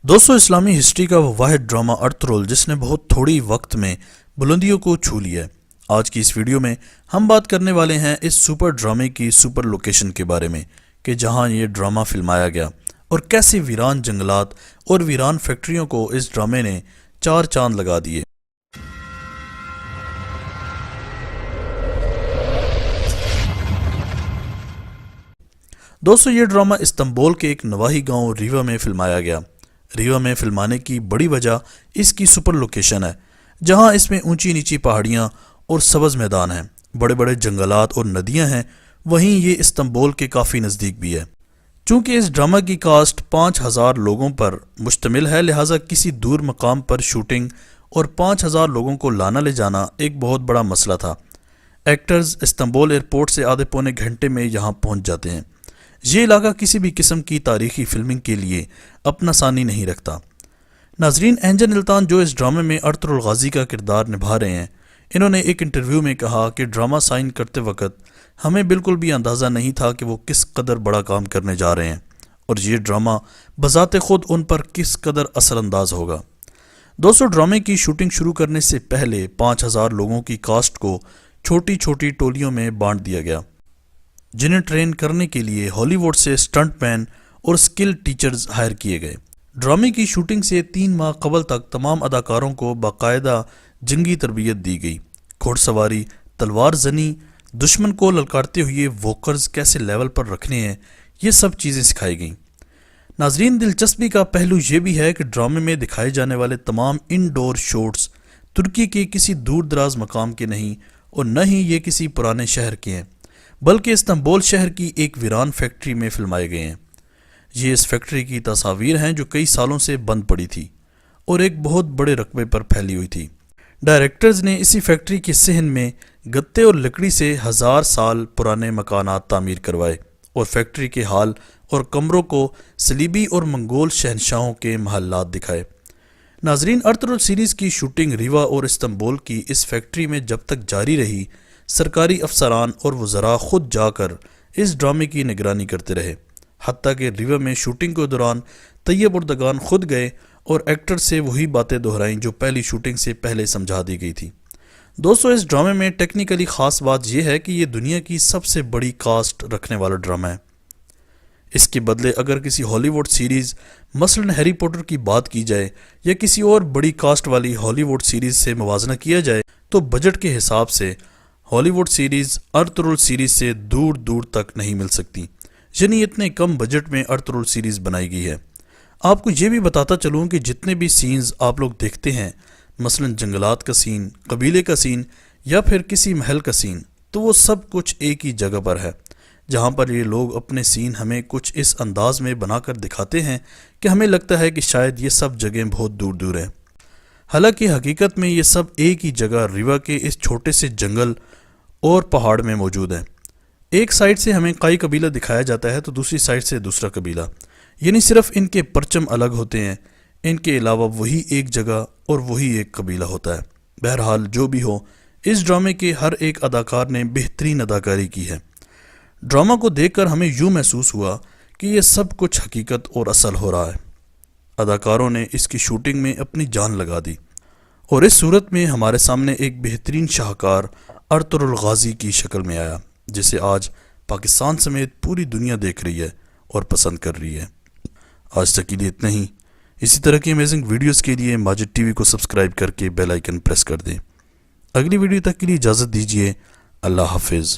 दोस्तों, इस्लामी हिस्ट्री का वो वाहिद ड्रामा अर्तुगरुल जिसने बहुत थोड़ी वक्त में बुलंदियों को छू लिया है। आज की इस वीडियो में हम बात करने वाले हैं इस सुपर ड्रामे की सुपर लोकेशन के बारे में कि जहां ये ड्रामा फिल्माया गया और कैसे वीरान जंगलात और वीरान फैक्ट्रियों को इस ड्रामे ने चार चांद लगा दिए। दोस्तों, ये ड्रामा इस्तांबुल के एक नवाही गांव रीवा में फिल्माया गया। रीवा में फिल्माने की बड़ी वजह इसकी सुपर लोकेशन है, जहां इसमें ऊंची नीची पहाड़ियां और सब्ज मैदान हैं, बड़े बड़े जंगलात और नदियां हैं। वहीं ये इस्तांबुल के काफ़ी नज़दीक भी है। चूँकि इस ड्रामा की कास्ट 5000 लोगों पर मुश्तमिल है, लिहाजा किसी दूर मकाम पर शूटिंग और 5000 लोगों को लाना ले जाना एक बहुत बड़ा मसला था। एक्टर्स इस्तांबुल एयरपोर्ट से आधे पौने घंटे में यहाँ पहुँच जाते हैं। ये इलाका किसी भी किस्म की तारीखी फिल्मिंग के लिए अपना सानी नहीं रखता। नाजरीन, एंजन इल्तान जो इस ड्रामे में अर्तुगरुल गाजी का किरदार निभा रहे हैं, इन्होंने एक इंटरव्यू में कहा कि ड्रामा साइन करते वक्त हमें बिल्कुल भी अंदाज़ा नहीं था कि वो किस कदर बड़ा काम करने जा रहे हैं और ये ड्रामा बज़ाते खुद उन पर किस कदर असरअंदाज होगा। दोस्तों, ड्रामे की शूटिंग शुरू करने से पहले 5000 लोगों की कास्ट को छोटी छोटी टोलियों में बांट दिया गया, जिन्हें ट्रेन करने के लिए हॉलीवुड से स्टंटमैन और स्किल टीचर्स हायर किए गए। ड्रामे की शूटिंग से 3 माह कबल तक तमाम अदाकारों को बाकायदा जंगी तरबियत दी गई। घुड़सवारी, तलवार जनी, दुश्मन को ललकारते हुए वॉकर्स कैसे लेवल पर रखने हैं, ये सब चीज़ें सिखाई गईं। नाजरीन, दिलचस्पी का पहलू ये भी है कि ड्रामे में दिखाए जाने वाले तमाम इनडोर शॉट्स तुर्की के किसी दूर दराज मकाम के नहीं और न ही ये किसी पुराने शहर के हैं, बल्कि इस्तांबुल शहर की एक वीरान फैक्ट्री में फिल्माए गए हैं। ये इस फैक्ट्री की तस्वीर हैं जो कई सालों से बंद पड़ी थी और एक बहुत बड़े रकबे पर फैली हुई थी। डायरेक्टर्स ने इसी फैक्ट्री के सहन में गत्ते और लकड़ी से 1000 साल पुराने मकानात तामीर करवाए और फैक्ट्री के हाल और कमरों को सलीबी और मंगोल शहनशाहों के महल्लात दिखाए। नाजरीन, अर्तुगरुल सीरीज़ की शूटिंग रीवा और इस्तांबुल की इस फैक्ट्री में जब तक जारी रही, सरकारी अफसरान और वज़रा खुद जाकर इस ड्रामे की निगरानी करते रहे। हत्ता कि रीवा में शूटिंग के दौरान तैयब उर्दगान खुद गए और एक्टर से वही बातें दोहराईं जो पहली शूटिंग से पहले समझा दी गई थी। दोस्तों, इस ड्रामे में टेक्निकली ख़ास बात यह है कि ये दुनिया की सबसे बड़ी कास्ट रखने वाला ड्रामा है। इसके बदले अगर किसी हॉलीवुड सीरीज़ मसलन हैरी पॉटर की बात की जाए या किसी और बड़ी कास्ट वाली हॉलीवुड सीरीज़ से मुवाजना किया जाए, तो बजट के हिसाब से हॉलीवुड सीरीज़ अर्तुगरुल सीरीज़ से दूर दूर तक नहीं मिल सकती। यानी इतने कम बजट में अर्तुगरुल सीरीज़ बनाई गई है। आपको ये भी बताता चलूँ कि जितने भी सीन्स आप लोग देखते हैं, मसलन जंगलात का सीन, कबीले का सीन या फिर किसी महल का सीन, तो वो सब कुछ एक ही जगह पर है, जहाँ पर ये लोग अपने सीन हमें कुछ इस अंदाज में बनाकर दिखाते हैं कि हमें लगता है कि शायद ये सब जगह बहुत दूर दूर हैं। हालांकि हकीकत में ये सब एक ही जगह रीवा के इस छोटे से जंगल और पहाड़ में मौजूद है। एक साइड से हमें कई कबीला दिखाया जाता है तो दूसरी साइड से दूसरा कबीला, यानी सिर्फ इनके परचम अलग होते हैं, इनके अलावा वही एक जगह और वही एक कबीला होता है। बहरहाल जो भी हो, इस ड्रामे के हर एक अदाकार ने बेहतरीन अदाकारी की है। ड्रामा को देखकर हमें यूँ महसूस हुआ कि ये सब कुछ हकीकत और असल हो रहा है। अदाकारों ने इसकी शूटिंग में अपनी जान लगा दी और इस सूरत में हमारे सामने एक बेहतरीन शाहकार अर्तुगरुल गाजी की शक्ल में आया, जिसे आज पाकिस्तान समेत पूरी दुनिया देख रही है और पसंद कर रही है। आज तक के लिए इतना ही। इसी तरह की अमेजिंग वीडियोस के लिए माजिद टीवी को सब्सक्राइब करके बेल आइकन प्रेस कर दें। अगली वीडियो तक के लिए इजाज़त दीजिए। अल्लाह हाफिज़।